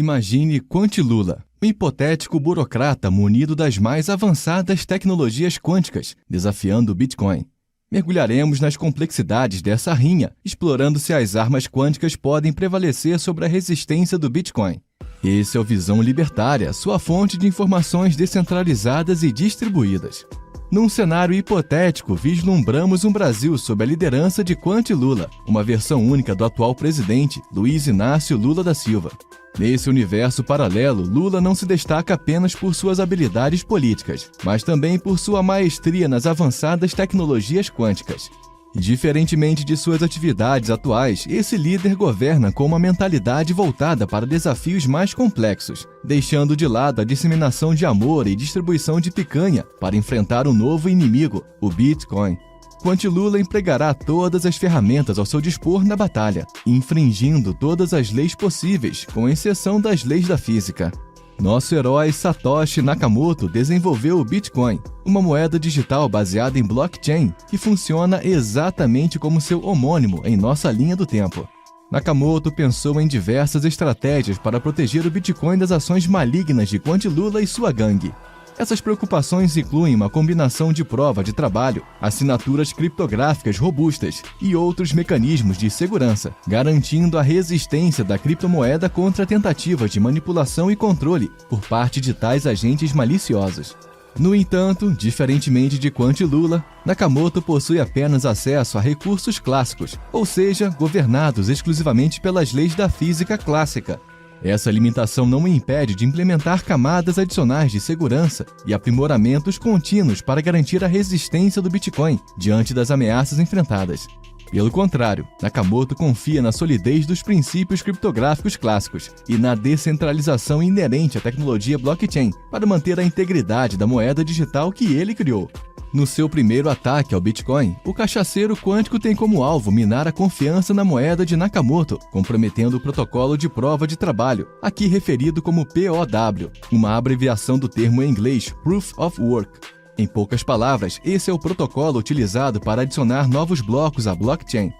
Imagine Quantilula, um hipotético burocrata munido das mais avançadas tecnologias quânticas, desafiando o Bitcoin. Mergulharemos nas complexidades dessa rinha, explorando se as armas quânticas podem prevalecer sobre a resistência do Bitcoin. Esse é o Visão Libertária, sua fonte de informações descentralizadas e distribuídas. Num cenário hipotético, vislumbramos um Brasil sob a liderança de Quantilula, uma versão única do atual presidente, Luiz Inácio Lula da Silva. Nesse universo paralelo, Lula não se destaca apenas por suas habilidades políticas, mas também por sua maestria nas avançadas tecnologias quânticas. Diferentemente de suas atividades atuais, esse líder governa com uma mentalidade voltada para desafios mais complexos, deixando de lado a disseminação de amor e distribuição de picanha para enfrentar um novo inimigo, o Bitcoin. Quantilula empregará todas as ferramentas ao seu dispor na batalha, infringindo todas as leis possíveis, com exceção das leis da física. Nosso herói Satoshi Nakamoto desenvolveu o Bitcoin, uma moeda digital baseada em blockchain que funciona exatamente como seu homônimo em nossa linha do tempo. Nakamoto pensou em diversas estratégias para proteger o Bitcoin das ações malignas de Quantilula e sua gangue. Essas preocupações incluem uma combinação de prova de trabalho, assinaturas criptográficas robustas e outros mecanismos de segurança, garantindo a resistência da criptomoeda contra tentativas de manipulação e controle por parte de tais agentes maliciosos. No entanto, diferentemente de Quantilula, Nakamoto possui apenas acesso a recursos clássicos, ou seja, governados exclusivamente pelas leis da física clássica. Essa limitação não o impede de implementar camadas adicionais de segurança e aprimoramentos contínuos para garantir a resistência do Bitcoin diante das ameaças enfrentadas. Pelo contrário, Nakamoto confia na solidez dos princípios criptográficos clássicos e na descentralização inerente à tecnologia blockchain para manter a integridade da moeda digital que ele criou. No seu primeiro ataque ao Bitcoin, o cachaceiro quântico tem como alvo minar a confiança na moeda de Nakamoto, comprometendo o protocolo de prova de trabalho, aqui referido como POW, uma abreviação do termo em inglês Proof of Work. Em poucas palavras, esse é o protocolo utilizado para adicionar novos blocos à blockchain.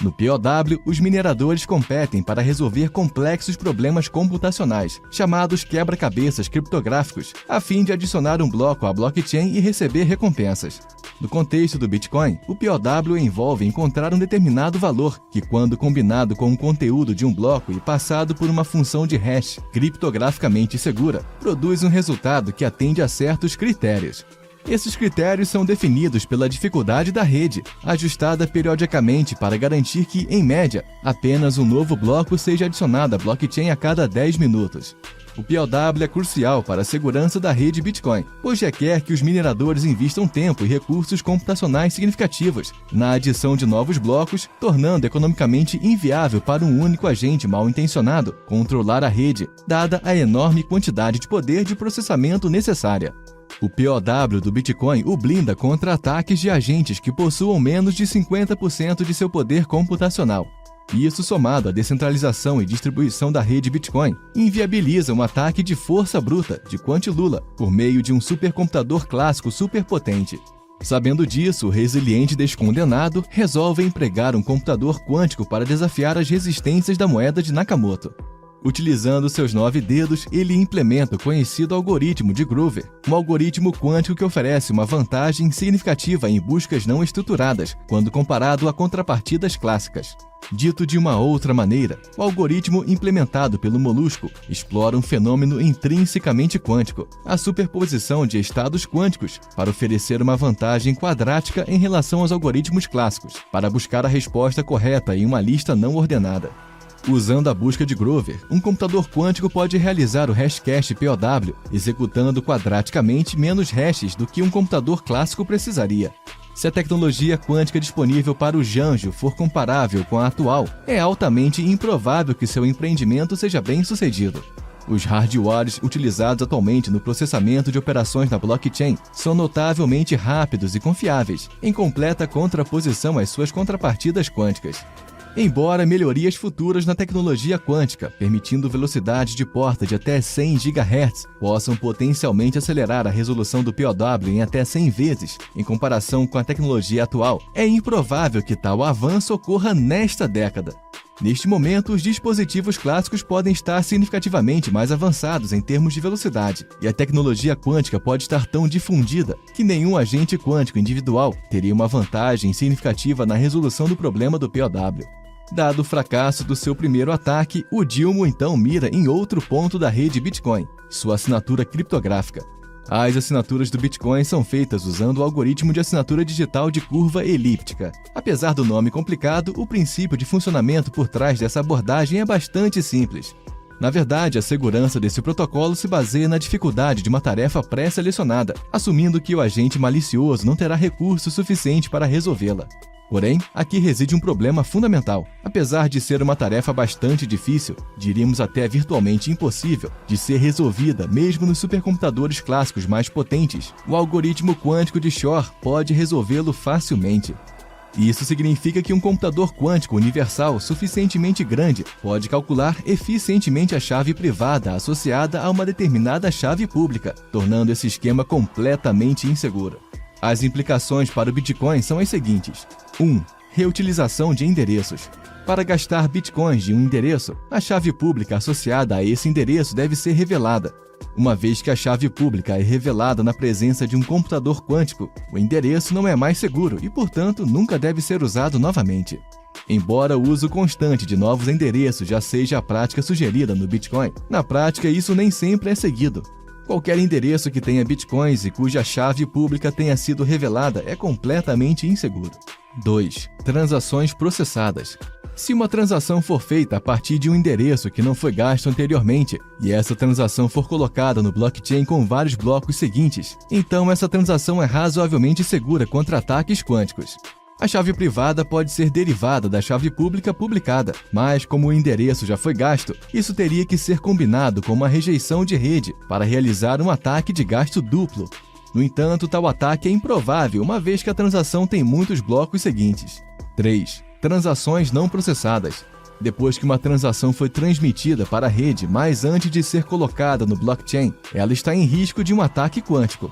No POW, os mineradores competem para resolver complexos problemas computacionais, chamados quebra-cabeças criptográficos, a fim de adicionar um bloco à blockchain e receber recompensas. No contexto do Bitcoin, o POW envolve encontrar um determinado valor, que quando combinado com o conteúdo de um bloco e passado por uma função de hash criptograficamente segura, produz um resultado que atende a certos critérios. Esses critérios são definidos pela dificuldade da rede, ajustada periodicamente para garantir que, em média, apenas um novo bloco seja adicionado à blockchain a cada 10 minutos. O POW é crucial para a segurança da rede Bitcoin, pois requer que os mineradores investam tempo e recursos computacionais significativos na adição de novos blocos, tornando economicamente inviável para um único agente mal-intencionado controlar a rede, dada a enorme quantidade de poder de processamento necessária. O POW do Bitcoin o blinda contra ataques de agentes que possuam menos de 50% de seu poder computacional. Isso, somado à descentralização e distribuição da rede Bitcoin, inviabiliza um ataque de força bruta de Quantilula por meio de um supercomputador clássico superpotente. Sabendo disso, o resiliente descondenado resolve empregar um computador quântico para desafiar as resistências da moeda de Nakamoto. Utilizando seus 9 dedos, ele implementa o conhecido algoritmo de Grover, um algoritmo quântico que oferece uma vantagem significativa em buscas não estruturadas, quando comparado a contrapartidas clássicas. Dito de uma outra maneira, o algoritmo implementado pelo Molusco explora um fenômeno intrinsecamente quântico, a superposição de estados quânticos, para oferecer uma vantagem quadrática em relação aos algoritmos clássicos, para buscar a resposta correta em uma lista não ordenada. Usando a busca de Grover, um computador quântico pode realizar o hashcache POW, executando quadraticamente menos hashes do que um computador clássico precisaria. Se a tecnologia quântica disponível para o Janjo for comparável com a atual, é altamente improvável que seu empreendimento seja bem-sucedido. Os hardwares utilizados atualmente no processamento de operações na blockchain são notavelmente rápidos e confiáveis, em completa contraposição às suas contrapartidas quânticas. Embora melhorias futuras na tecnologia quântica, permitindo velocidades de porta de até 100 GHz, possam potencialmente acelerar a resolução do POW em até 100 vezes, em comparação com a tecnologia atual, é improvável que tal avanço ocorra nesta década. Neste momento, os dispositivos clássicos podem estar significativamente mais avançados em termos de velocidade, e a tecnologia quântica pode estar tão difundida que nenhum agente quântico individual teria uma vantagem significativa na resolução do problema do POW. Dado o fracasso do seu primeiro ataque, o Dilmo então mira em outro ponto da rede Bitcoin, sua assinatura criptográfica. As assinaturas do Bitcoin são feitas usando o algoritmo de assinatura digital de curva elíptica. Apesar do nome complicado, o princípio de funcionamento por trás dessa abordagem é bastante simples. Na verdade, a segurança desse protocolo se baseia na dificuldade de uma tarefa pré-selecionada, assumindo que o agente malicioso não terá recurso suficiente para resolvê-la. Porém, aqui reside um problema fundamental. Apesar de ser uma tarefa bastante difícil, diríamos até virtualmente impossível, de ser resolvida mesmo nos supercomputadores clássicos mais potentes, o algoritmo quântico de Shor pode resolvê-lo facilmente. Isso significa que um computador quântico universal suficientemente grande pode calcular eficientemente a chave privada associada a uma determinada chave pública, tornando esse esquema completamente inseguro. As implicações para o Bitcoin são as seguintes. 1. Reutilização de endereços. Para gastar bitcoins de um endereço, a chave pública associada a esse endereço deve ser revelada. Uma vez que a chave pública é revelada na presença de um computador quântico, o endereço não é mais seguro e, portanto, nunca deve ser usado novamente. Embora o uso constante de novos endereços já seja a prática sugerida no Bitcoin, na prática isso nem sempre é seguido. Qualquer endereço que tenha bitcoins e cuja chave pública tenha sido revelada é completamente inseguro. 2. Transações processadas. Se uma transação for feita a partir de um endereço que não foi gasto anteriormente, e essa transação for colocada no blockchain com vários blocos seguintes, então essa transação é razoavelmente segura contra ataques quânticos. A chave privada pode ser derivada da chave pública publicada, mas como o endereço já foi gasto, isso teria que ser combinado com uma rejeição de rede para realizar um ataque de gasto duplo. No entanto, tal ataque é improvável, uma vez que a transação tem muitos blocos seguintes. 3. Transações não processadas. Depois que uma transação foi transmitida para a rede, mas antes de ser colocada no blockchain, ela está em risco de um ataque quântico.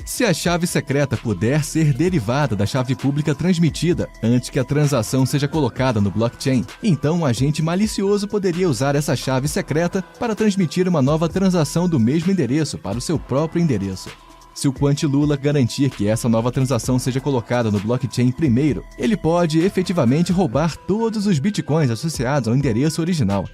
Se a chave secreta puder ser derivada da chave pública transmitida antes que a transação seja colocada no blockchain, então um agente malicioso poderia usar essa chave secreta para transmitir uma nova transação do mesmo endereço para o seu próprio endereço. Se o Quantilula garantir que essa nova transação seja colocada no blockchain primeiro, ele pode efetivamente roubar todos os bitcoins associados ao endereço original.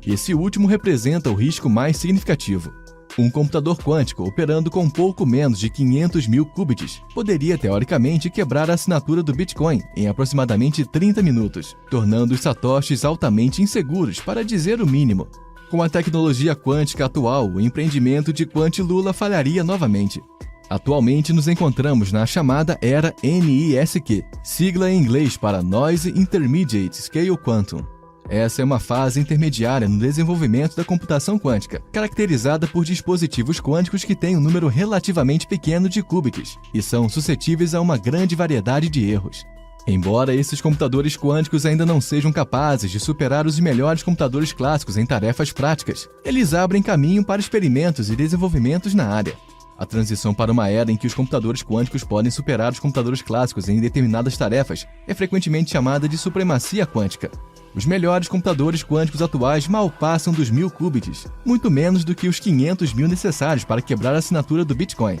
Esse último representa o risco mais significativo. Um computador quântico operando com pouco menos de 500 mil qubits poderia, teoricamente, quebrar a assinatura do Bitcoin em aproximadamente 30 minutos, tornando os satoshis altamente inseguros, para dizer o mínimo. Com a tecnologia quântica atual, o empreendimento de Quantilula falharia novamente. Atualmente nos encontramos na chamada era NISQ, sigla em inglês para Noise Intermediate Scale Quantum. Essa é uma fase intermediária no desenvolvimento da computação quântica, caracterizada por dispositivos quânticos que têm um número relativamente pequeno de qubits e são suscetíveis a uma grande variedade de erros. Embora esses computadores quânticos ainda não sejam capazes de superar os melhores computadores clássicos em tarefas práticas, eles abrem caminho para experimentos e desenvolvimentos na área. A transição para uma era em que os computadores quânticos podem superar os computadores clássicos em determinadas tarefas é frequentemente chamada de supremacia quântica. Os melhores computadores quânticos atuais mal passam dos 1000 qubits, muito menos do que os 500 mil necessários para quebrar a assinatura do Bitcoin.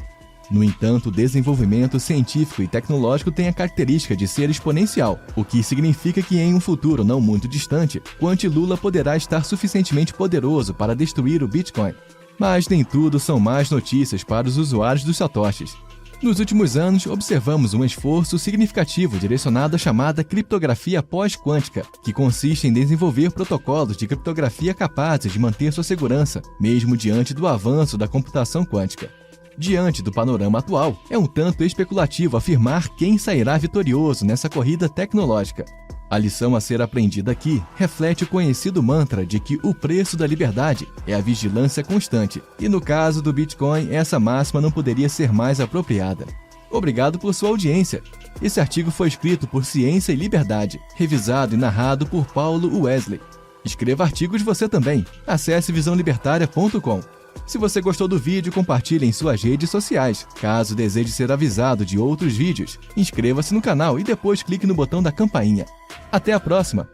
No entanto, o desenvolvimento científico e tecnológico tem a característica de ser exponencial, o que significa que em um futuro não muito distante, Quantilula poderá estar suficientemente poderoso para destruir o Bitcoin. Mas nem tudo são más notícias para os usuários dos satoshis. Nos últimos anos, observamos um esforço significativo direcionado à chamada criptografia pós-quântica, que consiste em desenvolver protocolos de criptografia capazes de manter sua segurança, mesmo diante do avanço da computação quântica. Diante do panorama atual, é um tanto especulativo afirmar quem sairá vitorioso nessa corrida tecnológica. A lição a ser aprendida aqui reflete o conhecido mantra de que o preço da liberdade é a vigilância constante, e no caso do Bitcoin, essa máxima não poderia ser mais apropriada. Obrigado por sua audiência. Esse artigo foi escrito por Ciência e Liberdade, revisado e narrado por Paulo Wesley. Escreva artigos você também. Acesse visãolibertaria.com. Se você gostou do vídeo, compartilhe em suas redes sociais. Caso deseje ser avisado de outros vídeos, inscreva-se no canal e depois clique no botão da campainha. Até a próxima!